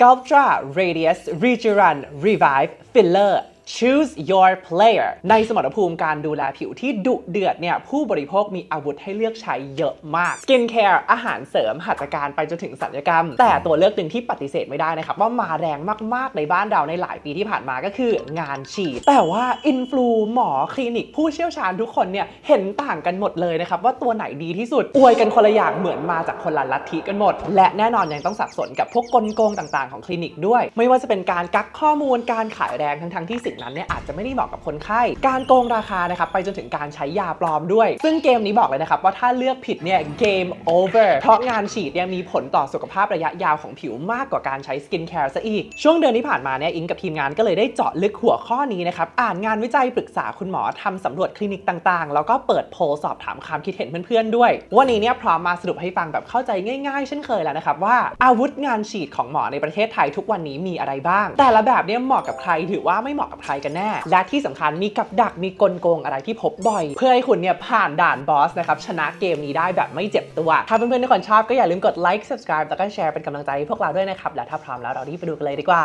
Sculptra Radius Rejuven Revive Filler Choose your player ในสมรภูมิการดูแลผิวที่ดุเดือดเนี่ยผู้บริโภคมีอาวุธให้เลือกใช้เยอะมาก Skin Care อาหารเสริมหัตถการไปจนถึงศัลยกรรมแต่ตัวเลือกหนึ่งที่ปฏิเสธไม่ได้นะครับว่ามาแรงมากๆในบ้านเราในหลายปีที่ผ่านมาก็คืองานฉีดแต่ว่าอินฟลูหมอคลินิกผู้เชี่ยวชาญทุกคนเนี่ยเห็นต่างกันหมดเลยนะครับว่าตัวไหนดีที่สุดอวยกันคนละอย่างเหมือนมาจากคนละลัทธิกันหมดและแน่นอนยังต้องสับสนกับพวกกลโกงต่างๆของคลินิกด้วยไม่ว่าจะเป็นการกักข้อมูลการขายแรงทั้งที่สิ่งนั้นเนี่ยอาจจะไม่ได้เหมาะกับคนไข้การโกงราคานะครับไปจนถึงการใช้ยาปลอมด้วยซึ่งเกมนี้บอกเลยนะครับว่าถ้าเลือกผิดเนี่ย Game Over เพราะงานฉีดเนี่ยมีผลต่อสุขภาพระยะยาวของผิวมากกว่าการใช้ Skin Care ซะอีกช่วงเดือนที่ผ่านมาเนี่ยอิงกับทีมงานก็เลยได้เจาะลึกหัวข้อนี้นะครับอ่านงานวิจัยปรึกษาคุณหมอทำสำรวจคลินิกต่างๆแล้วก็เปิดโพลสอบถามความคิดเห็นเพื่อนๆด้วยวันนี้เนี่ยพร้อมมาสรุปให้ฟังแบบเข้าใจง่ายๆเช่นเคยแล้วนะครับว่าอาวุธงานฉีดของหมอในประเทศไทยทุกวันนี้มีอะไรบ้างแต่ละแบบเนี่ยเหมาะกับใครหรือว่าไม่เหมาะกับใครกันแน่และที่สำคัญมีกับดักมีกลโกงอะไรที่พบบ่อยเพื่อให้คุณเนี่ยผ่านด่านบอสนะครับชนะเกมนี้ได้แบบไม่เจ็บตัวถ้าเพื่อนๆทุกคนชอบก็อย่าลืมกดไลค์ subscribe แล้วก็แชร์เป็นกำลังใจให้พวกเราด้วยนะครับและถ้าพร้อมแล้วเรารีบไปดูกันเลยดีกว่า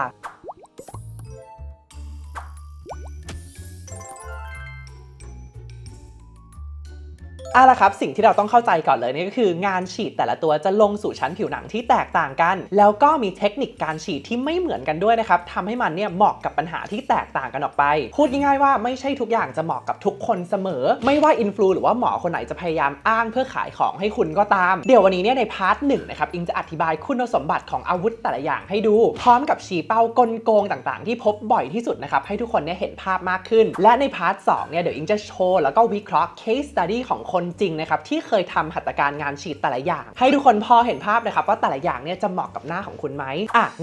เอาล่ะครับสิ่งที่เราต้องเข้าใจก่อนเลยนี่ก็คืองานฉีดแต่ละตัวจะลงสู่ชั้นผิวหนังที่แตกต่างกันแล้วก็มีเทคนิคการฉีดที่ไม่เหมือนกันด้วยนะครับทำให้มันเนี่ยเหมาะกับปัญหาที่แตกต่างกันออกไปพูดง่ายๆว่าไม่ใช่ทุกอย่างจะเหมาะกับทุกคนเสมอไม่ว่าอินฟลูหรือว่าหมอคนไหนจะพยายามอ้างเพื่อขายของให้คุณก็ตามเดี๋ยววันนี้เนี่ยในพาร์ทหนึ่งนะครับอิงจะอธิบายคุณสมบัติของอาวุธแต่ละอย่างให้ดูพร้อมกับชี้เป้ากลโกงต่างๆที่พบบ่อยที่สุดนะครับให้ทุกคนเนี่ยเห็นภาพมากขึ้นและในพาร์ท2เนี่ยเดี๋ยวอิงจะโชว์แล้วก็วิเคราะห์ case study ของคนจริงนะครับที่เคยทำหัตถการงานฉีดแต่ละอย่างให้ทุกคนพอเห็นภาพนะครับว่าแต่ละอย่างเนี่ยจะเหมาะกับหน้าของคุณไหม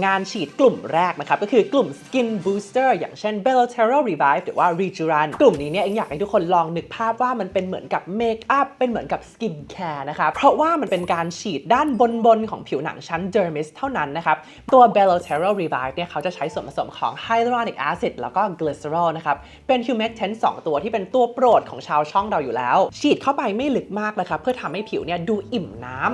งานฉีดกลุ่มแรกนะครับก็คือกลุ่ม Skin Booster อย่างเช่น Belotero Revive หรือว่า Rejuven กลุ่มนี้เนี่ยอิงอยากให้ทุกคนลองนึกภาพว่ามันเป็นเหมือนกับเมคอัพเป็นเหมือนกับ Skin Care นะครับเพราะว่ามันเป็นการฉีดด้านบนของผิวหนังชั้น Dermis เท่านั้นนะครับตัว Belotero Revive เนี่ยเขาจะใช้ส่วนผสมของ Hyaluronic Acid แล้วก็ Glycerol นะครับเป็น Humectant 2 ตัวที่เป็นตัวโปรดของชาวช่องเราอยู่แล้วฉีดเข้าไปไม่ลึกมากนะครับเพื่อทำให้ผิวเนี่ยดูอิ่มน้ำ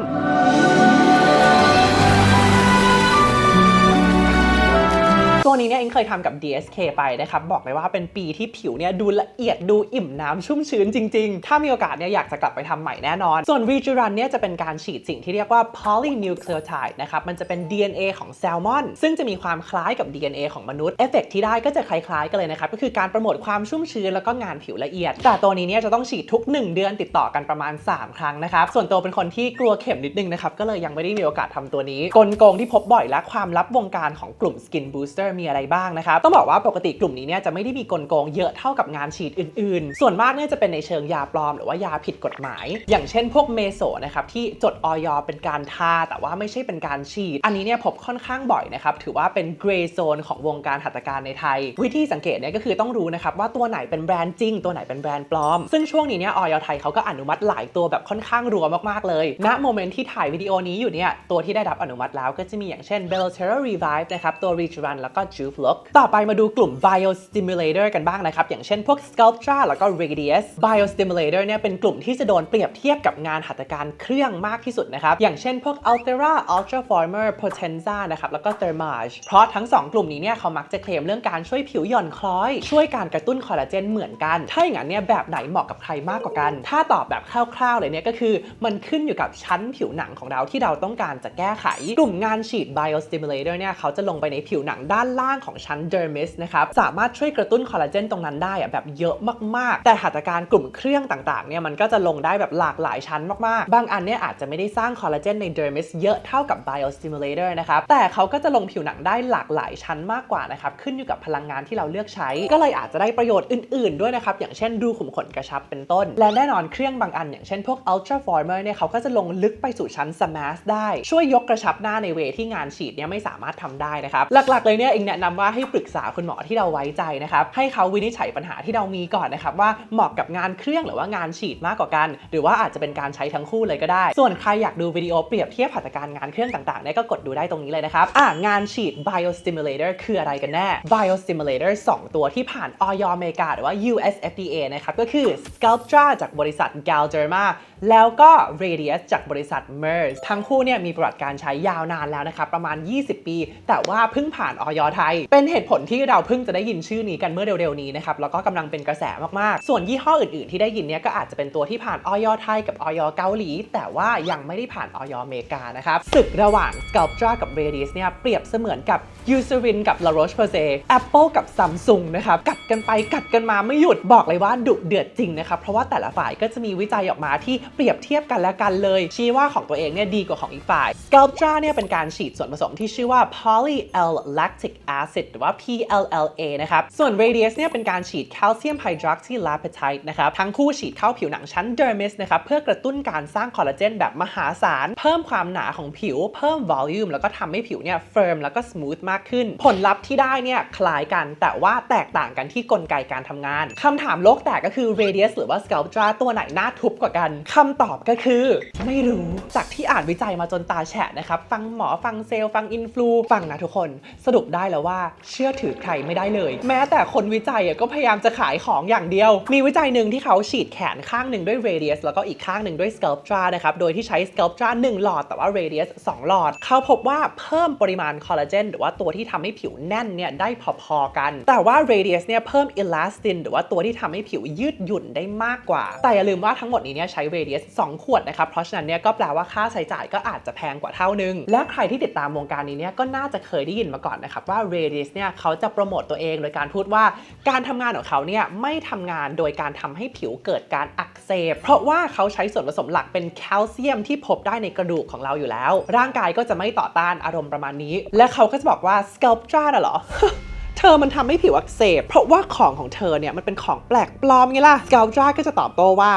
ตัวนี้เนี่ยเองเคยทำกับ DSK ไปนะครับบอกเลยว่าเป็นปีที่ผิวเนี่ยดูละเอียดดูอิ่มน้ำชุ่มชื้นจริงๆถ้ามีโอกาสเนี่ยอยากจะกลับไปทำใหม่แน่นอนส่วน Rejuven เนี่ยจะเป็นการฉีดสิ่งที่เรียกว่า polynucleotide นะครับมันจะเป็น DNA ของแซลมอนซึ่งจะมีความคล้ายกับ DNA ของมนุษย์เอฟเฟกต์ที่ได้ก็จะคล้ายๆกันเลยนะครับก็คือการโปรโมทความชุ่มชื้นแล้วก็งานผิวละเอียดแต่ตัวนี้เนี่ยจะต้องฉีดทุก1เดือนติดต่อกันประมาณ3ครั้งนะครับส่วนตัวเป็นคนที่กลัวเข็มนิดนึงนะครับก็เลยยังไม่ได้มีโอกาสทำตัวนี้กลโกงที่พบบ่อยและความลับวงการของกลุ่ม Skin Boosterมีอะไรบ้างนะครับต้องบอกว่าปกติกลุ่มนี้เนี่ยจะไม่ได้มีกลโกงเยอะเท่ากับงานฉีดอื่นๆส่วนมากเนี่ยจะเป็นในเชิงยาปลอมหรือว่ายาผิดกฎหมายอย่างเช่นพวกเมโซนะครับที่จดอย.เป็นการทาแต่ว่าไม่ใช่เป็นการฉีดอันนี้เนี่ยพบค่อนข้างบ่อยนะครับถือว่าเป็นเกรย์โซนของวงการหัตถการในไทยวิธีสังเกตเนี่ยก็คือต้องรู้นะครับว่าตัวไหนเป็นแบรนด์จริงตัวไหนเป็นแบรนด์ปลอมซึ่งช่วงนี้เนี่ยอย.ไทยเขาก็อนุมัติหลายตัวแบบค่อนข้างรัวมากๆเลยณโมเมนต์ที่ถ่ายวิดีโอนี้อยู่เนี่ยตัวที่ได้รับอนุมัติแล้วก็จะมีอย่างเช่น Belotero Revive นะครับตัว Rejuven แล้วก็ Juve Look ต่อไปมาดูกลุ่ม Biostimulator กันบ้างนะครับอย่างเช่นพวก Sculptra แล้วก็ Radius Biostimulator เนี่ยเป็นกลุ่มที่จะโดนเปรียบเทียบกับงานหัตถการเครื่องมากที่สุดนะครับอย่างเช่นพวก Altera Ultraformer Potenza นะครับแล้วก็ Thermage เพราะทั้ง2กลุ่มนี้เนี่ยเขามักจะเคลมเรื่องการช่วยผิวหย่อนคล้อยช่วยการกระตุ้นคอลลาเจนเหมือนกันถ้าอย่างนั้นเนี่ยแบบไหนเหมาะกับใครมากกว่ากันถ้าตอบแบบคร่าวๆเลยเนี่ยก็คือมันขึ้นอยู่กับชั้นผิวหนังของเราที่เราต้องการจะแก้ไขกลุ่มงานฉีด Biostimulator เนี่ยเขาจะลงไปในผิวหนังด้านล่างของชั้น Dermis นะครับสามารถช่วยกระตุ้นคอลลาเจนตรงนั้นได้แบบเยอะมากๆแต่หัตถการกลุ่มเครื่องต่างๆเนี่ยมันก็จะลงได้แบบหลากหลายชั้นมากๆบางอันเนี่ยอาจจะไม่ได้สร้างคอลลาเจนใน Dermis เยอะเท่ากับ Biostimulator นะครับแต่เขาก็จะลงผิวหนังได้หลากหลายชั้นมากกว่านะครับขึ้นอยู่กับพลังงานที่เราเลือกใช้ก็เลยอาจจะได้ประโยชน์อื่นๆด้วยนะครับอย่างเช่นรูขุมขนกระชับเป็นต้นและแน่นอนเครื่องบางอันอย่างเช่นพวก Ultraformer เนี่ยเขาก็จะลงลึกไปสู่ชั้น Smash ได้ช่วยยกกระชับหน้าในเวที่งานฉีดเนี่ยไม่สามารถทำได้นะครับหลักๆเลยเนี่ยเอง แนะนำว่าให้ปรึกษาคุณหมอที่เราไว้ใจนะครับให้เขาวินิจฉัยปัญหาที่เรามีก่อนนะครับว่าเหมาะกับงานเครื่องหรือว่างานฉีดมากกว่ากันหรือว่าอาจจะเป็นการใช้ทั้งคู่เลยก็ได้ส่วนใครอยากดูวิดีโอเปรียบเทียบหัตถการงานเครื่องต่างๆเนี่ยก็กดดูได้ตรงนี้เลยนะครับงานฉีด biostimulator คืออะไรกันแน่ biostimulator 2 ตัวที่ผ่านอย.อเมริกาหรือว่า US FDA นะครับก็คือ Sculptra จากบริษัท Galderma แล้วก็ Radius จากบริษัท Merz ทั้งคู่เนี่ยมีประวัติการใช้ยาวนานแล้วนะครับประมาณ 20 ปีแต่ว่าเพิ่งผ่านอย.ไทยเป็นเหตุผลที่เราเพิ่งจะได้ยินชื่อนี้กันเมื่อเร็วๆนี้นะครับแล้วก็กำลังเป็นกระแสมากๆส่วนยี่ห้ออื่นๆที่ได้ยินเนี่ยก็อาจจะเป็นตัวที่ผ่านอย.ไทยกับอย.เกาหลีแต่ว่ายังไม่ได้ผ่านอย.อเมริกานะครับศึกระหว่าง Sculptra กับ Radius เนี่ยเปรียบเสมือนกับ Eucerin กับ La Roche-Posay Apple กับ Samsung นะครับกัดกันไปกัดกันมาไม่หยุดบอกเลยว่าดุเดือดจริงนะครับเพราะว่าแต่ละฝ่ายก็จะมีวิจัยออกมาที่เปรียบเทียบกันและกันเลยชี้ว่าของตัวเองเนี่ยดีกว่าของอีกฝ่าย Sculptra เนี่ยเป็นการฉีดส่วนผสมที่ชื่อว่า poly L lactic acid หรือว่า PLLA นะครับส่วน Radius เนี่ยเป็นการฉีด calcium hydroxylapatite นะครับทั้งคู่ฉีดเข้าผิวหนังชั้น dermis นะครับเพื่อกระตุ้นการสร้างคอลลาเจนแบบมหาศาลเพิ่มความหนาของผิวเพิ่ม volume แล้วก็ทำให้ผิวเนี่ย firm แล้วก็ smooth มากขึ้นผลลัพธ์ที่ได้เนี่ยคล้ายกันแต่ว่าแตกต่างกันที่กลไกการทำงานคำถามโลกแตกก็คือ Radius หรือว่า Sculptra ตัวไหนน่าทุบกว่ากันคำตอบก็คือไม่รู้จากที่อ่านวิจัยมาจนตาแฉะนะครับฟังหมอฟังเซลล์ฟังอินฟลูฟังนะทุกคนสรุปได้แล้วว่าเชื่อถือใครไม่ได้เลยแม้แต่คนวิจัยก็พยายามจะขายของอย่างเดียวมีวิจัยหนึ่งที่เขาฉีดแขนข้างหนึ่งด้วย Radius แล้วก็อีกข้างหนึ่งด้วย Sculptra นะครับโดยที่ใช้ Sculptra 1 หลอดแต่ว่า Radius 2 หลอดเขาพบว่าเพิ่มปริมาณคอลลาเจนหรือว่าตัวที่ทำให้ผิวแน่นเนี่ยได้พอๆกันแต่ว่า Radius เนี่ยเพิ่ม Elastin หรือว่าตัวที่ทำให้ผิวยืดหยุ่นได้มากกว่าแต่อย่าลืมว่าทั้งหมดนี้เนี่ยใช้ Radius 2 ขวดนะครับเพราะฉะนั้นเนี่ยก็แปลว่าค่าใช้จ่ายก็อาจจะแพงกว่าเท่านึงและใครที่ติดตามวงการนี้เนี่ยก็น่าจะเคยได้ยินมาก่อนนะครับว่า Radius เนี่ยเขาจะโปรโมตตัวเองโดยการพูดว่าการทำงานของเขาเนี่ยไม่ทำงานโดยการทำให้ผิวเกิดการอักเสบเพราะว่าเขาใช้ส่วนผสมหลักเป็นแคลเซียมที่พบได้ในกระดูกของเราอยู่แล้วร่างกายก็จะไม่ต่อต้านอารมณ์ประมาณนี้และเขาก็จะบอกว่า Sculptra น่ะเหรอ เธอมันทำให้ผิวอักเสบเพราะว่าของเธอเนี่ยมันเป็นของแปลกปลอมไงล่ะ Sculptra ก็จะตอบโต้ว่า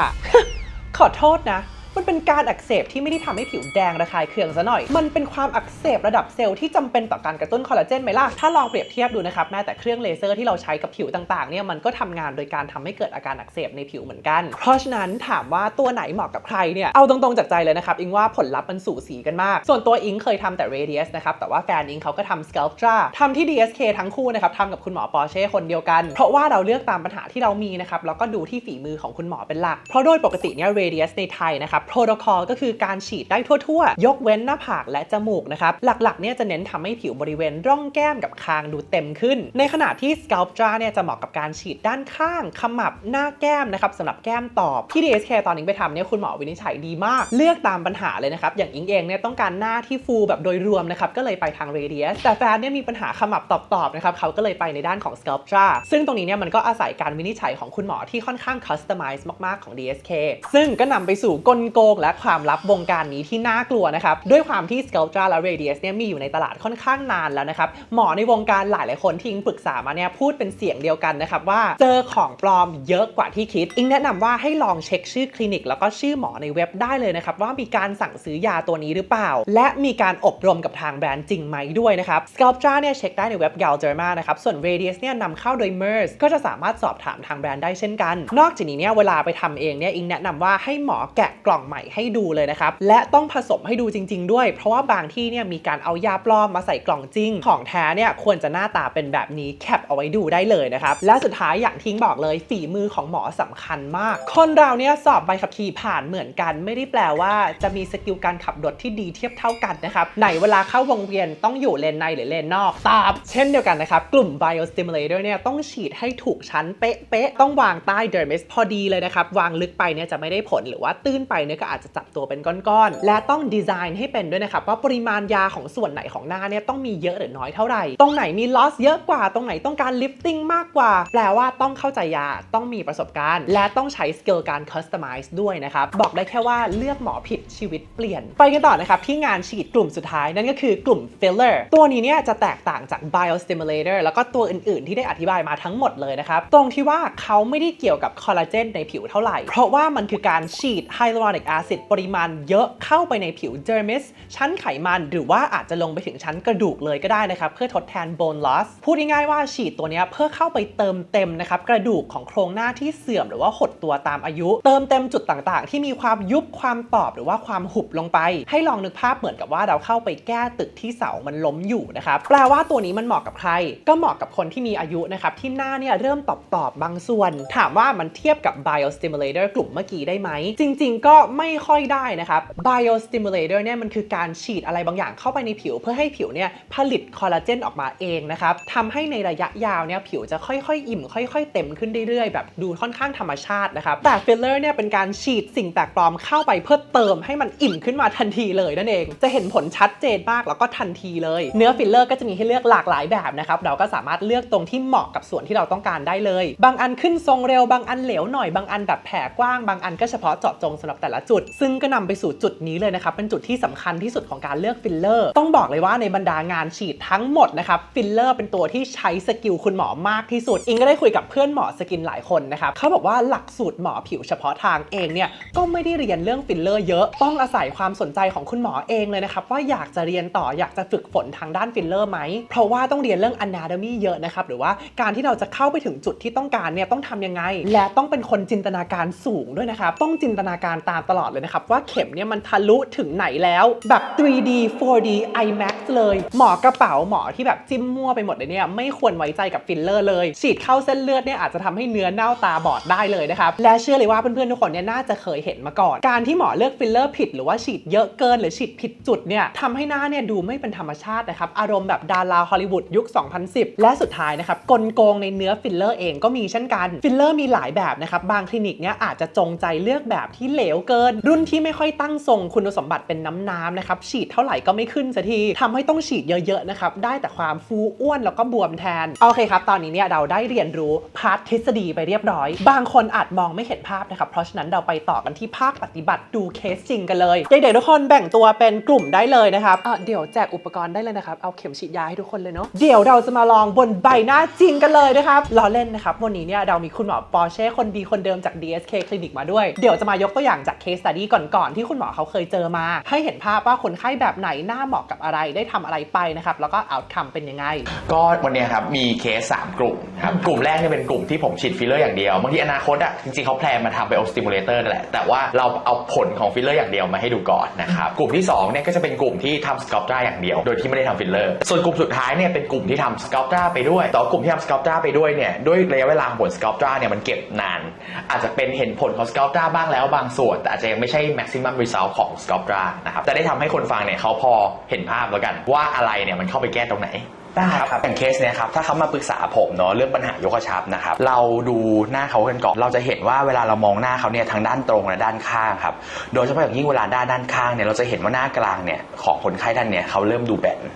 ขอโทษนะมันเป็นการอักเสบที่ไม่ได้ทำให้ผิวแดงระคายเคืองซะหน่อยมันเป็นความอักเสบระดับเซลล์ที่จำเป็นต่อการกระตุ้นคอลลาเจนไหมล่ะถ้าลองเปรียบเทียบดูนะครับแม้แต่เครื่องเลเซอร์ที่เราใช้กับผิวต่างๆเนี่ยมันก็ทำงานโดยการทำให้เกิดอาการอักเสบในผิวเหมือนกันเพราะฉะนั้นถามว่าตัวไหนเหมาะกับใครเนี่ยเอาตรงๆจากใจเลยนะครับอิงว่าผลลัพธ์มันสูสีกันมากส่วนตัวอิงเคยทำแต่ Radius นะครับแต่ว่าแฟนอิงเขาก็ทำ Sculptra ทำที่ DSK ทั้งคู่นะครับทำกับคุณหมอปอร์เช่คนเดียวกันเพราะว่าเราเลือกตามปัญหาที่เรามีนะครับแล้วก็ดูที่ฝีมือของคุณหมอเป็นหลักเพราะโดยปกติเนี่ย Radius ในไทยนะครับโปรโตคอลก็คือการฉีดได้ทั่วๆยกเว้นหน้าผากและจมูกนะครับหลักๆเนี่ยจะเน้นทำให้ผิวบริเวณร่องแก้มกับคางดูเต็มขึ้นในขณะที่ Sculptra เนี่ยจะเหมาะกับการฉีดด้านข้างขมับหน้าแก้มนะครับสำหรับแก้มตอบที่ DSK ตอนนี้ไปทำเนี่ยคุณหมอวินิจฉัยดีมากเลือกตามปัญหาเลยนะครับอย่างอิงเองเนี่ยต้องการหน้าที่ฟูแบบโดยรวมนะครับก็เลยไปทาง Radius แต่แฟนเนี่ยมีปัญหาขมับตอบๆนะครับเขาก็เลยไปในด้านของ Sculptra ซึ่งตรงนี้เนี่ยมันก็อาศัยการวินิจฉัยของคุณหมอที่ค่อนข้าง customize มากๆของ DSK ซึ่งก็นำไปสู่กลโกงและความลับวงการนี้ที่น่ากลัวนะครับด้วยความที่ Sculptra และ Radius เนี่ยมีอยู่ในตลาดค่อนข้างนานแล้วนะครับหมอในวงการหลายๆคนที่อิงปรึกษามาเนี่ยพูดเป็นเสียงเดียวกันนะครับว่าเจอของปลอมเยอะกว่าที่คิดอิงแนะนำว่าให้ลองเช็คชื่อคลินิกแล้วก็ชื่อหมอในเว็บได้เลยนะครับว่ามีการสั่งซื้อยาตัวนี้หรือเปล่าและมีการอบรมกับทางแบรนด์จริงไหมด้วยนะครับ Sculptra เนี่ยเช็คได้ในเว็บ Galderma นะครับส่วน Radius เนี่ยนำเข้าโดย Merz ก็จะสามารถสอบถามทางแบรนด์ได้เช่นกันนอกจากนี้เนี่ยเวลาไปทำเองเนี่ยอิงแนะนำว่าให้หมอแกะกล่องใหม่ให้ดูเลยนะครับและต้องผสมให้ดูจริงๆด้วยเพราะว่าบางที่เนี่ยมีการเอายาปลอมมาใส่กล่องจริงของแท้เนี่ยควรจะหน้าตาเป็นแบบนี้แคปเอาไว้ดูได้เลยนะครับและสุดท้ายอย่างทิ้งบอกเลยฝีมือของหมอสำคัญมากคนเราเนี่ยสอบใบขับขี่ผ่านเหมือนกันไม่ได้แปลว่าจะมีสกิลการขับรถที่ดีเทียบเท่ากันนะครับไหนเวลาเข้าวงเวียนต้องอยู่เลนในหรือเลนนอกตอบเช่นเดียวกันนะครับกลุ่ม biostimulator เนี่ยต้องฉีดให้ถูกชั้นเป๊ะๆต้องวางใต้ dermis พอดีเลยนะครับวางลึกไปเนี่ยจะไม่ได้ผลหรือว่าตื้นไปเนี่ยก็อาจจะจับตัวเป็นก้อนๆและต้องดีไซน์ให้เป็นด้วยนะครับว่าปริมาณยาของส่วนไหนของหน้าเนี่ยต้องมีเยอะหรือน้อยเท่าไหร่ตรงไหนมี loss เยอะกว่าตรงไหนต้องการ lifting มากกว่าแปลว่าต้องเข้าใจยาต้องมีประสบการณ์และต้องใช้สกิลการ customize ด้วยนะครับบอกได้แค่ว่าเลือกหมอผิดชีวิตเปลี่ยนไปกันต่อนะครับที่งานฉีดกลุ่มสุดท้ายนั่นก็คือกลุ่ม filler ตัวนี้เนี่ยจะแตกต่างจาก biostimulator แล้วก็ตัวอื่นๆที่ได้อธิบายมาทั้งหมดเลยนะครับตรงที่ว่าเขาไม่ได้เกี่ยวกับคอลลาเจนในผิวเท่าไหร่เพราะว่ามันคือการฉีด hyaluronic ลิกแอซิดปริมาณเยอะเข้าไปในผิวเดอร์มิสชั้นไขมันหรือว่าอาจจะลงไปถึงชั้นกระดูกเลยก็ได้นะครับเพื่อทดแทน bone loss พูดง่ายๆว่าฉีดตัวนี้เพื่อเข้าไปเติมเต็มนะครับกระดูกของโครงหน้าที่เสื่อมหรือว่าหดตัวตามอายุเติมเต็มจุดต่างๆที่มีความยุบความตอบหรือว่าความหุบลงไปให้ลองนึกภาพเหมือนกับว่าเราเข้าไปแก้ตึกที่เสามันล้มอยู่นะครับแปลว่าตัวนี้มันเหมาะกับใครก็เหมาะกับคนที่มีอายุนะครับที่หน้าเนี่ยเริ่มตอบบางส่วนถามว่ามันเทียบกับ biostimulator กลุ่มเมื่อกี้ได้ไหมจริงๆก็ไม่ค่อยได้นะครับ biostimulator เนี่ยมันคือการฉีดอะไรบางอย่างเข้าไปในผิวเพื่อให้ผิวเนี่ยผลิตคอลลาเจนออกมาเองนะครับทำให้ในระยะยาวเนี่ยผิวจะค่อยๆอิ่มค่อยๆเต็มขึ้นเรื่อยๆแบบดูค่อนข้างธรรมชาตินะครับแต่ฟิลเลอร์เนี่ยเป็นการฉีดสิ่งแปลกปลอมเข้าไปเพื่อเติมให้มันอิ่มขึ้นมาทันทีเลยนั่นเองจะเห็นผลชัดเจนมากแล้วก็ทันทีเลยเนื้อฟิลเลอร์ก็จะมีให้เลือกหลากหลายแบบนะครับเราก็สามารถเลือกตรงที่เหมาะกับส่วนที่เราต้องการได้เลยบางอันขึ้นทรงเร็วบางอันเหลวหน่อยบางอันแบบแผ่กว้างบางอันก็เฉพาะเจาะจงสำหรับแต่ละจุดซึ่งก็นำไปสู่จุดนี้เลยนะครับเป็นจุดที่สำคัญที่สุดของการเลือกฟิลเลอร์ต้องบอกเลยว่าในบรรดางานฉีดทั้งหมดนะครับฟิลเลอร์เป็นตัวที่ใช้สกิลคุณหมอมากที่สุดอิงก็ได้คุยกับเพื่อนหมอสกินหลายคนนะครับเขาบอกว่าหลักสูตรหมอผิวเฉพาะทางเองเนี่ยก็ไม่ได้เรียนเรื่องฟิลเลอร์เยอะต้องอาศัยความสนใจของคุณหมอเองเลยนะครับว่าอยากจะเรียนต่ออยากจะฝึกฝนทางด้านฟิลเลอร์ไหมเพราะว่าต้องเรียนเรื่อง anatomy เยอะนะครับหรือว่าการที่เราจะเข้าไปถึงจุดที่ต้องการเนี่ยต้องทำยังไงและต้องเป็นคนจินตนาการสูงด้วยนะครับต้องจินตนาการตามตลอดเลยนะครับว่าเข็มเนี่ยมันทะลุถึงไหนแล้วแบบ 3D 4D IMAX เลยหมอกระเป๋าหมอที่แบบจิ้มมั่วไปหมดเลยเนี่ยไม่ควรไว้ใจกับฟิลเลอร์เลยฉีดเข้าเส้นเลือดเนี่ยอาจจะทำให้เนื้อเน่าตาบอดได้เลยนะครับและเชื่อเลยว่าเพื่อนๆทุกคนเนี่ยน่าจะเคยเห็นมาก่อนการที่หมอเลือกฟิลเลอร์ผิดหรือว่าฉีดเยอะเกินหรือฉีดผิดจุดเนี่ยทำให้หน้าเนี่ยดูไม่เป็นธรรมชาตินะครับอารมณ์แบบดาราฮอลลีวูดยุค 2010 และสุดท้ายนะครับกลโกงในเนื้อฟิลเลอร์เองก็มีเช่นกันฟิลเลอร์มีหลายแบบนะครับบางคลินิกเนี่ยอาจจะจงใจเลือกแบบที่เหลวเกินรุ่นที่ไม่ค่อยตั้งทรงคุณสมบัติเป็นน้ำนะครับฉีดเท่าไหร่ก็ไม่ขึ้นสักทีทำให้ต้องฉีดเยอะๆนะครับได้แต่ความฟูอ้วนแล้วก็บวมแทนโอเคครับตอนนี้เนี่ยเราได้เรียนรู้พาร์ททฤษฎีไปเรียบร้อยบางคนอาจมองไม่เห็นภาพนะครับเพราะฉะนั้นเราไปต่อกันที่ภาคปฏิบัติดูเคสจริงกันเลยเด็กๆทุกคนแบ่งตัวเป็นกลุ่มได้เลยนะครับเดี๋ยวแจกอุปกรณ์ได้เลยนะครับเอาเข็มฉีดยาให้ทุกคนเลยเนาะเดี๋ยวเราจะมาลองบนใบหน้าจริงกันเลยนะครับล้อเล่นนะครับวันนี้เนี่ยเรามีคุณหมอปอร์เช่คนดีคนเดิมจาก DSK คลินิกมาด้วยเดี๋ยวจะมายกตัวอย่างจากเคสสตัดดี้ก่อนๆที่คุณหมอเขาเคยเจอมาให้เห็นภาพว่าคนไข้แบบไหนหน้าเหมาะกับอะไรได้ทำอะไรไปนะครับแล้วก็เอาท์คัมเป็นยังไงก็วันนี้ครับมีเคส3กลุ่มครับกลุ่มแรกเนี่ยเป็นกลุ่มที่ผมฉีดฟิลเลอร์อย่างเดียวบางทีอนาคตอ่ะจริงๆเขาแพลนมาทำไบโอสติมูเลเตอร์นั่นแหละแต่ว่าเราเอาผลของฟิลเลอร์อย่างเดียวมาให้ดูก่อนนะครับกลุ่มที่2เนี่ยก็จะเป็นกลุ่มที่ทำสครับตราอย่างเดียวโดยที่ไม่ได้ทำฟิลเลอร์ส่วนกลุ่มสุดท้ายเนี่ยเป็นกลุ่มที่ทำสครับตราไปด้วยแต่กลุ่มที่ทำสครับตราไปด้วยเนี่ยด้วยระยะเวลาผลสครับตราเนี่ยมันเก็บนานอาจจะเป็นเห็นผลของสครับตราบ้างแล้วบางส่วนแต่อาจจะยังไม่ใช่ maximum result ของสครับตรานะครับจะได้ทำให้คนฟังเนี่ยเขาพอเห็นภาพแล้วกันว่าอะไรเนี่ยมันเข้าไปแก้ตรงไหนได้ครับอย่างเคสเนี่ยครับถ้าเขามาปรึกษาผมเนาะเรื่องปัญหายกกระชับนะครับเราดูหน้าเขากันก่อนเราจะเห็นว่าเวลาเรามองหน้าเขาเนี่ยทางด้านตรงและด้านข้างครับโดยเฉพาะอย่างยิ่งเวลาด้านข้างเนี่ยเราจะเห็นว่าหน้ากลางเนี่ยของคนไข้ท่านเนี่ยเขาเริ่มดูแบน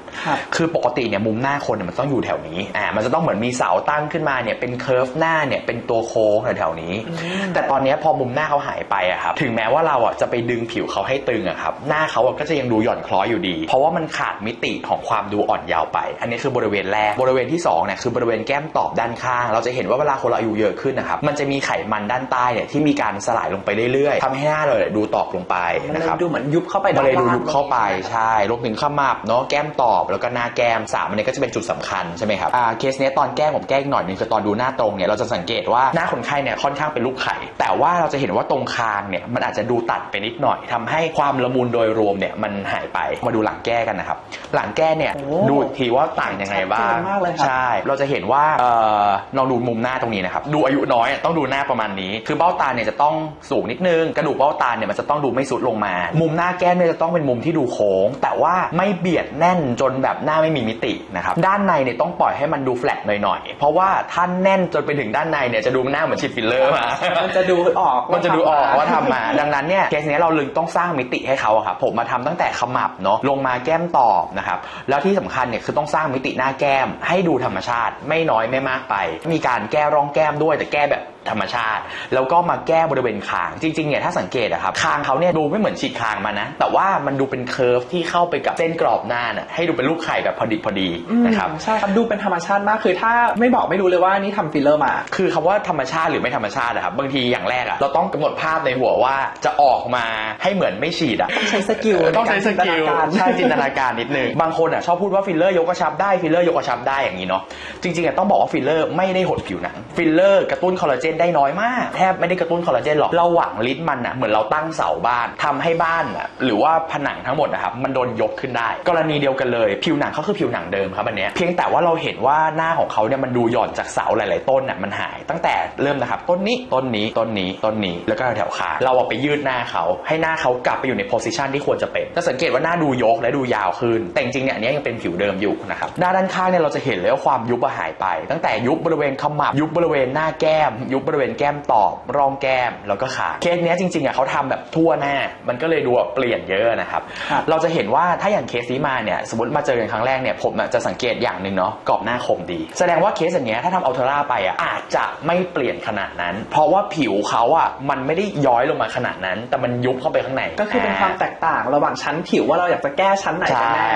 คือปกติเนี่ยมุมหน้าคนเนี่ยมันต้องอยู่แถวนี้มันจะต้องเหมือนมีเสาตั้งขึ้นมาเนี่ยเป็นเคิร์ฟหน้าเนี่ยเป็นตัวโค้งแถวนี้แต่ตอนนี้พอมุมหน้าเขาหายไปอะครับถึงแม้ว่าเราอะจะไปดึงผิวเขาให้ตึงอะครับหน้าเขาก็จะยังดูหย่อนคล้อยอยู่ดีเพราะว่ามันขาดมิติของความดูอ่อนยาวไปอันนี้คือบริเวณแรกบริเวณที่2เนี่ยคือบริเวณแก้มตอบด้านข้างเราจะเห็นว่าเวลาคนเราอายุเยอะขึ้นนะครับมันจะมีไขมันด้านใต้เนี่ยที่มีการสลายลงไปเรื่อยๆทำให้หน้าเราดูตอบลงไปนะครับดูเหมือนยุบเข้าไปมันเลยดูยุบเข้าไปใช่รวมถึงขมับเนาะแก้มตอบแล้วก็หน้าแก้ม3อันนี้ก็จะเป็นจุดสำคัญใช่ไหมครับเคสนี้ตอนแก้ผมแก้อีกหน่อยนึงคือตอนดูหน้าตรงเนี่ยเราจะสังเกตว่าหน้าคนไข้เนี่ยค่อนข้างเป็นรูปไข่แต่ว่าเราจะเห็นว่าตรงคางเนี่ยมันอาจจะดูตัดไปนิดหน่อยทำให้ความละมุนโดยรวมเนี่ยมันหายไปมาดูหลังแก้กันนะครับหลังแก้เนี่ยดูทีว่าต่างยังไงบ้างใช่เราจะเห็นว่าลองดูมุมหน้าตรงนี้นะครับดูอายุน้อยต้องดูหน้าประมาณนี้คือเบ้าตาเนี่ยจะต้องสูงนิดนึงกระดูกเบ้าตาเนี่ยมันจะต้องดูไม่สุดลงมามุมหน้าแก้มเนี่ยจะต้องเป็นมุมที่ดูโค้งแต่ว่าไม่เบียดแน่นจนแบบหน้าไม่มีมิตินะครับด้านในเนี่ยต้องปล่อยให้มันดูแฟลตหน่อยๆเพราะว่าถ้าแน่นจนไปถึงด้านในเนี่ยจะดูหน้าเหมือนฉีดฟิลเลอร์มามันจะดูออกว่าทำมาดังนั้นเนี่ยเคสนี้เราลึงต้องสร้างมิติให้เขาครับผมมาทำตั้งแต่ขมับเนาะลงมาแก้มตอบนะครับแล้วที่สำคัญเนี่ยคือต้องสร้างมิติหน้าแก้มให้ดูธรรมชาติไม่น้อยไม่มากไปมีการแก้ร่องแก้มด้วยแต่แก้แบบ ธรรมชาติแล้วก็มาแก้บริเวณคางจริงๆเนี่ยถ้าสังเกตอะครับคางเขาเนี่ยดูไม่เหมือนฉีกคางมานะแต่ว่ามันดูเป็นเคิร์ฟที่เข้าไปกับเส้นกรอบหน้าน่ะให้ดูเป็นลูกไข่แบบพอดีนะครับใช่ครับดูเป็นธรรมชาติมากคือถ้าไม่บอกไม่รู้เลยว่านี่ทำฟิลเลอร์มาคือคำว่าธรรมชาติหรือไม่ธรรมชาติอะครับบางทีอย่างแรกอะเราต้องกำหนดภาพในหัวว่าจะออกมาให้เหมือนไม่ฉีดอะต้องใช้สกิลต้องใช้สกิลใช่จินตนาการนิดนึงบางคนอะชอบพูดว่าฟิลเลอร์ยกกระชับได้ฟิลเลอร์ยกกระชับได้อย่างนี้เนาะจริงๆอะต้องบอกว่าฟิลเลอร์ไม่ได้หดผิวหนังฟิลเลอร์กระตุ้นคอลลาเจนได้น้อยมากแทบไม่ได้กระตุ้นคอลลาเจนหรอกเราหวังลิ์มันอะเหมือนเราตั้งเสาบ้านทำให้บ้านอะหรือว่าผนังทั้งหมดนะครับมันโดนยกขึ้นได้กรณีเดียวกันเลยผิวหนังเขาคือผิวหนังเดิมครับอันเนี้ยเพียงแต่ว่าเราเห็นว่าหน้าของเขาเนี่ยมันดูหย่อนจากเสาหลายๆต้นน่ะมันหายตั้งแต่เริ่มนะครับต้นนี้แล้วก็แถวขาเราเอาไปยืดหน้าเขาให้หน้าเขากลับไปอยู่ในโพสิชันที่ควรจะเป็นจะสังเกตว่าหน้าดูยกและดูยาวขึ้นแต่จริงๆเนี่ยอันนี้ยังเป็นผิวเดิมอยู่นะครับด้านข้างเนี่ยเราจะเห็นเลยว่าความยุบหายไปตั้งแต่ยุบบริเวณขมับยุบบริเวณหน้าแก้มยุบบริเวณแก้มตอบร่องแก้มแล้วก็ขาเคสนี้จริงๆเขาทำแบบทั่วหน้ามันก็เลยดูเปลี่ยนเยอะนะครับเราจะเห็นว่าถ้าอย่างเคสนี้มาเนี่ยสมมติมาเจอกันครั้งแรกเนี่ยผมจะสังเกตอย่างหนึ่งเนาะกรอบหน้าคมดีแสดงว่าเคสอย่างเงี้ยถ้าทำอัลเทอร่าไปอาจจะไม่เปลี่ยนขนาดนั้นเพราะว่าผิวเขามันไม่ได้ย้อยลงมาขนาดนั้นแต่มันยุบเข้าไปข้างในก็คือเป็นความแตกต่างระหว่างชั้นผิวว่าเราอยากจะแก้ชั้นไหนกันแน่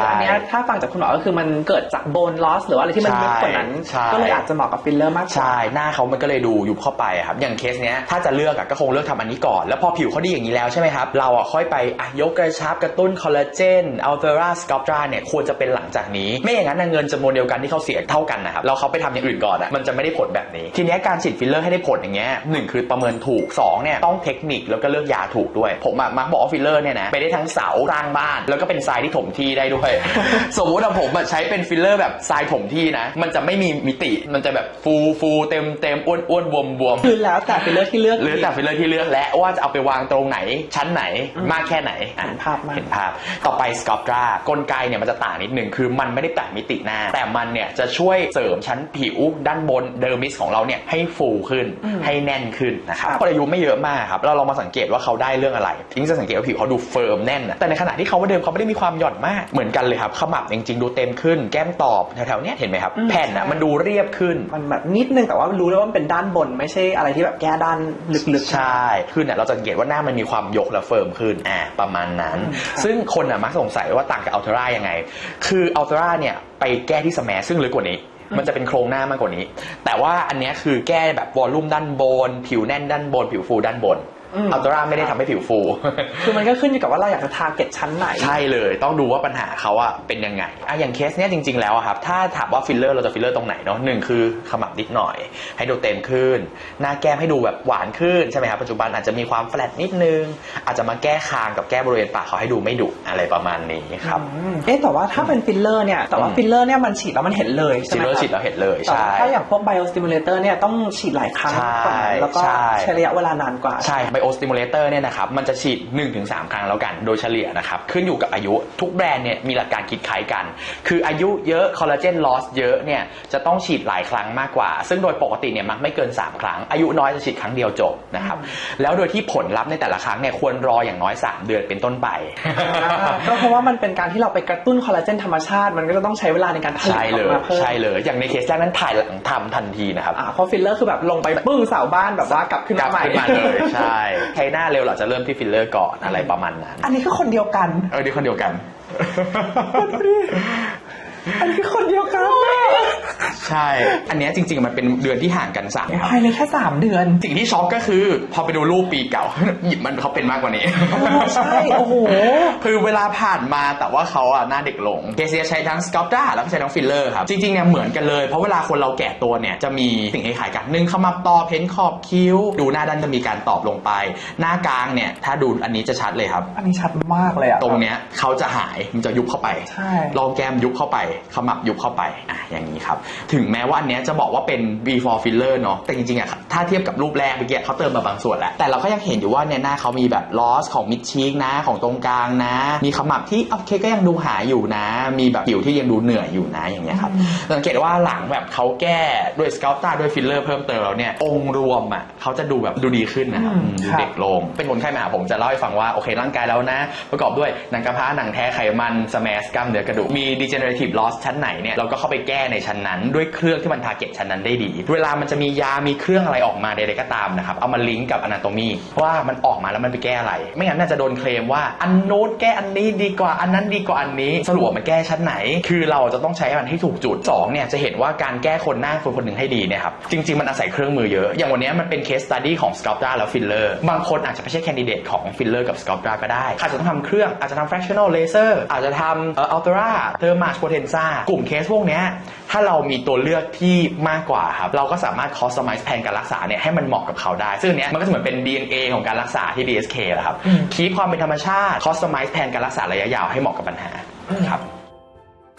อันนี้ถ้าฟังจากคุณหมอก็คือมันเกิดจากโบนลอสหรือว่าอะไรที่มันยุบกว่านั้นก็เลยอาจจะเหมาะกับฟิลเลอร์มากกว่าใช่หน้าเขามันก็เลยดูยุบเข้าไปครับอย่างเคสเนี้ยถ้าจะเลือกก็คงเลือกทำอันนี้ก่อนแล้วพอผิวเขาดีอย่างนี้แล้วใช่ไหมครับเราค่อยไปยกกระชับกระตุ้นคอลลาเจนอัลเทอร่าสครับตราเนี่ยควรจะเป็นหลังจากนี้ไม่อย่างนั้นเงินจำนวนเดียวกันที่เขาเสียเท่ากันนะครับเราเขาไปทำอย่างอื่นก่อนมันจะไม่ได้ผลแบบนี้ทีนี้การฉีดฟิลเลอร์ให้ได้ผลอย่างเงี้ย1คือประเมินถูก2เนี่ยต้องเทคนิคแล้วก็เลือกยาถูกด้วยผมมักบอกว่าฟิลเลอร์เนี่ยนะไปได้ทั้งเสาสร้างบ้านแล้วก็เป็นทรายที่ถมที่ได้ด้วย สมมุติผมใช้เป็นฟิลเลอร์แบบทรายถมที่นะมันจะไม่มีมิติมันจะแบบฟูเต็มอ้วนบวมคือแล้วแต่ฟิลเลอร์ที่เลือกและว่าจะเอาไปวางตรงไหนชั้นไหนมากแค่ไหนเห็นภาพต่อไปสครับตรากลไกเนี่ยมันจะต่างนิดนึงคือมันไม่ได้แปะมิติหน้าแต่มันเนี่ยจะช่วยเสริมชั้นผิวด้านบนเดอร์มิสของเราเนี่ยให้ฟูขึ้นให้แน่นขึ้นนะครับพออายุไม่เยอะมากครับเราลองมาสังเกตว่าเขาได้เรื่องอะไรทิ้งจะสังเกตว่าผิวเขาดูเฟิร์มแน่นแต่ในขณะที่เขาเดิมเขาไม่ได้มีความหย่อนมากเหมือนกันเลยครับขมับจริงๆดูเต็มขึ้นแก้มตอบแถวๆเนี้ยเห็นไหมครับแผ่นมันดูเรียบขึ้นมันแบบนิดนึงแต่ว่ารู้แล้วว่ามันเป็นด้านบนไม่ใช่อะไรที่แบบแก้ด้านลึกๆใช่คือเนี่ยเราจะสังเกตว่าหน้ามันมีความยกและเฟิร์มขึ้นประมาณนั้นซึ่งคนมักสงสัยว่าต่างกับอัลเทอร่ายังไงคืออัลเทอร่าเนี่ยไปแก้ที่สแมชซึ่งลึกกว่านี้มันจะเป็นโครงหน้ามากกว่านี้แต่ว่าอันนี้คือแก้แบบวอลลุ่มด้านบนผิวแน่นด้านบนผิวฟูด้านบนอัลเทอร่าไม่ได้ทำให้ผิวฟูคือมันก็ขึ้นอยู่กับว่าเราอยากจะทาร์เก็ตชั้นไหนใช่เลยต้องดูว่าปัญหาเขาเป็นยังไงอย่างเคสเนี้ยจริงๆแล้วครับถ้าถามว่าฟิลเลอร์เราจะฟิลเลอร์ตรงไหนเนาะ1คือขมับนิดหน่อยให้ดูเต็มขึ้นหน้าแก้มให้ดูแบบหวานขึ้นใช่ไหมครับปัจจุบันอาจจะมีความแฟลตนิดนึงอาจจะมาแก้คางกับแก้บริเวณปากเขาให้ดูไม่ดุอะไรประมาณนี้ครับแต่ว่าถ้าเป็นฟิลเลอร์เนี่ยแต่ว่าฟิลเลอร์เนี่ยมันฉีดแล้วมันเห็นเลยใช่ไหมครับฉีดแล้วเห็นเลยใช่ถ้าอย่างพวกไบโอสติมูเลเตอร์เนี่ยต้องฉีดหลายครั้งแล้วก็ใช้ระยะเวลานานกว่าใช่ไบโอสติมูเลเตอร์นะครับมันจะฉีด 1-3 ครั้งแล้วกันโดยเฉลี่ยนะครับขึ้นอยู่กับอายุทุกแบรนด์เนี่ยมีหลักการคิดคล้ายกันคืออายุเยอะคอลลาเจนลอสเยอะเนี่ยจะต้องฉีดหลายครั้งมากกว่าซึ่งโดยปกติเนี่ยมักไม่เกิน3ครั้งอายุน้อยจะฉีดครั้งเดียวจบนะครับแล้วโดยที่ผลลัพธ์ในแต่ละครั้งเนี่ยควรรออย่างน้อย3เดือนเป็นต้นไปก็เพราะว่ามันเป็นการที่เราไปกระตุ้นคอลลาเจนธรรมชาติมันก็จะต้องใช้เวลาในการผลิตออกมาเพิ่มใช่เลยอย่างในเคสแรกนั้นถ่ายหลังทำทันทีนะครับเพราะฟิลเลอร์คือแบบลงไปปึ้งเสาบ้านแบบว่ากลับขึ้นมาใหม่เลยใช่ใช้หน้าเร็วเราจะเริ่มที่ฟิลเลอร์ก่อนอะไรประมาณนั้นอันนี้คือคนเดียวกันนี่คนเดียวกันอันนี้คือคนเดียวกันใช่อันนี้จริงๆมันเป็นเดือนที่ห่างกัน3ครับภายในแค่3เดือนสิ่งที่ช็อกก็คือพอไปดูรูปปีเก่าหยิบมันเขาเป็นมากกว่านี้ใช่โอ้โหคือเวลาผ่านมาแต่ว่าเขาหน้าเด็กลงเคสใช้ทั้งสครับตราแล้วก็ใช้ทั้งฟิลเลอร์ครับจริงๆเนี่ยเหมือนกันเลยเพราะเวลาคนเราแก่ตัวเนี่ยจะมีสิ่งคล้ายๆกัน1ขมับตอบเพ้นขอบคิ้วดูหน้าด้านจะมีการตอบลงไปหน้ากลางเนี่ยถ้าดูอันนี้จะชัดเลยครับอันนี้ชัดมากเลยตรงเนี้ยเขาจะหายมันจะยุบเข้าไปรองแก้มยุบเข้าไปขมับยุบเข้าไปอย่างนี้ครับถึงแม้ว่าอันเนี้ยจะบอกว่าเป็น before filler เนาะแต่จริงๆถ้าเทียบกับรูปแรกเมื่อกี้เขาเติมมาบางส่วนแหละแต่เราก็ยังเห็นอยู่ว่าเนี่ยหน้าเขามีแบบ loss ของ mid cheek นะของตรงกลางนะมีขมับที่โอเคก็ยังดูหายอยู่นะมีแบบผิวที่ยังดูเหนื่อยอยู่นะอย่างเงี้ยครับสังเกตว่าหลังแบบเขาแก้ด้วย sculptor ด้วย filler เพิ่มเติมแล้วเนี่ยองค์รวมเขาจะดูแบบดูดีขึ้นนะครับดูเด็กลงเป็นคนไข้มาผมจะเล่าให้ฟังว่าโอเคร่างกายแล้วนะประกอบด้วยหนังกระพร้าหนังแท้ไขมันสแมสกล้ามเนื้อกระดูกมี degenerative loss ชั้นไหนเนี่ยเราก็เข้าไปแก้ในชั้นนั้นด้วย ด้วยเครื่องที่มันทาร์เก็ตชั้นนั้นได้ดีเวลามันจะมียามีเครื่องอะไรออกมาใดๆก็ตามนะครับเอามาลิงก์กับ anatomy ว่ามันออกมาแล้วมันไปแก้อะไรไม่งั้นน่าจะโดนเคลมว่าอันโน้นแก้อันนี้ดีกว่าอันนั้นดีกว่าอันนี้สรุปมันแก้ชั้นไหนคือเราจะต้องใช้มันให้ถูกจุด2เนี่ยจะเห็นว่าการแก้คนหน้าคนหนึ่งให้ดีเนี่ยครับจริงๆมันอาศัยเครื่องมือเยอะอย่างวันนี้มันเป็น case study ของ Sculptra แล้ว filler บางคนอาจจะไม่ใช่ candidate ของ filler กับ Sculptra ก็ได้อาจจะต้องทำเครื่องอาจจะทำ fractional laser อาจจะทำUltra Thermal Potenza กลุ่มเคสพวกนี้ถ้าเรามีตัวเลือกที่มากกว่าครับเราก็สามารถ customize แผนการรักษาเนี่ยให้มันเหมาะกับเขาได้ซึ่งอันเนี้ยมันก็จะเหมือนเป็น DNA ของการรักษาที่ DSK แหละครับคีปความเป็นธรรมชาติ customize แผนการรักษาระยะยาวให้เหมาะกับปัญหาครับ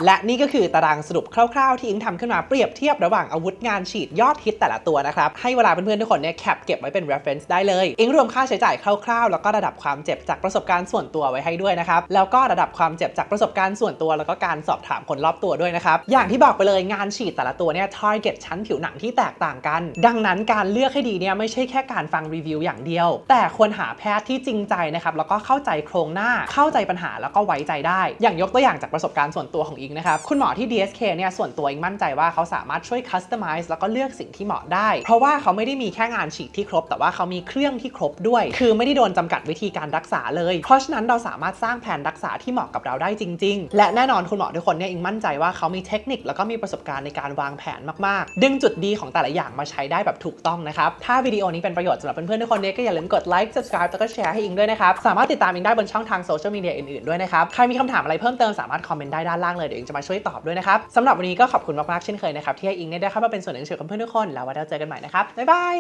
และนี่ก็คือตารางสรุปคร่าวๆที่อิงทำขึ้นมาเปรียบเทียบระหว่างอาวุธงานฉีดยอดฮิตแต่ละตัวนะครับให้เวลาเพื่อนๆทุกคนเนี่ยแคปเก็บไว้เป็น reference ได้เลยอิงรวมค่าใช้จ่ายคร่าวๆแล้วก็ระดับความเจ็บจากประสบการณ์ส่วนตัวไว้ให้ด้วยนะครับแล้วก็ระดับความเจ็บจากประสบการณ์ส่วนตัวแล้วก็การสอบถามคนรอบตัวด้วยนะครับอย่างที่บอกไปเลยงานฉีดแต่ละตัวเนี่ย target ชั้นผิวหนังที่แตกต่างกันดังนั้นการเลือกให้ดีเนี่ยไม่ใช่แค่การฟังรีวิวอย่างเดียวแต่ควรหาแพทย์ที่จริงใจนะครับแล้วก็เข้าใจโครงหน้าเข้าใจปัญหาแล้วก็ไว้ใจได้อย่างยกตัวอย่างจากประสบการณ์ส่วนตัวของอิงนะครับคุณหมอที่ DSK เนี่ยส่วนตัวอิงมั่นใจว่าเขาสามารถช่วย customize แล้วก็เลือกสิ่งที่เหมาะได้เพราะว่าเขาไม่ได้มีแค่งานฉีดที่ครบแต่ว่าเขามีเครื่องที่ครบด้วยคือไม่ได้โดนจำกัดวิธีการรักษาเลยเพราะฉะนั้นเราสามารถสร้างแผนรักษาที่เหมาะกับเราได้จริงๆและแน่นอนคุณหมอทุกคนเนี่ยอิงมั่นใจว่าเขามีเทคนิคแล้วก็มีประสบการณ์ในการวางแผนมากๆดึงจุดดีของแต่ละอย่างมาใช้ได้แบบถูกต้องนะครับถ้าวิดีโอนี้เป็นประโยชน์สำหรับเพื่อนๆทุกคนเนี่ยก็อย่าลืมกดไลค์ subscribe แล้วก็แชร์ให้อิงด้วยนะครับสามารถติดตามอิงได้บนช่องทางโซเชียลมีเดียอื่นๆด้วยนะครับใครมีคำถามอะไรเพิ่มเติมสามารถคอมเมนต์ได้ด้านล่างเลยเดี๋ยวอิงจะมาช่วยตอบด้วยนะครับสำหรับวันนี้ก็ขอบคุณมากๆเช่นเคยนะครับที่ให้อิงได้เข้ามาเป็นส่วนหนึ่งของเพื่อนๆทุกคนแล้วไว้เราเจอกันใหม่นะครับบ๊ายบาย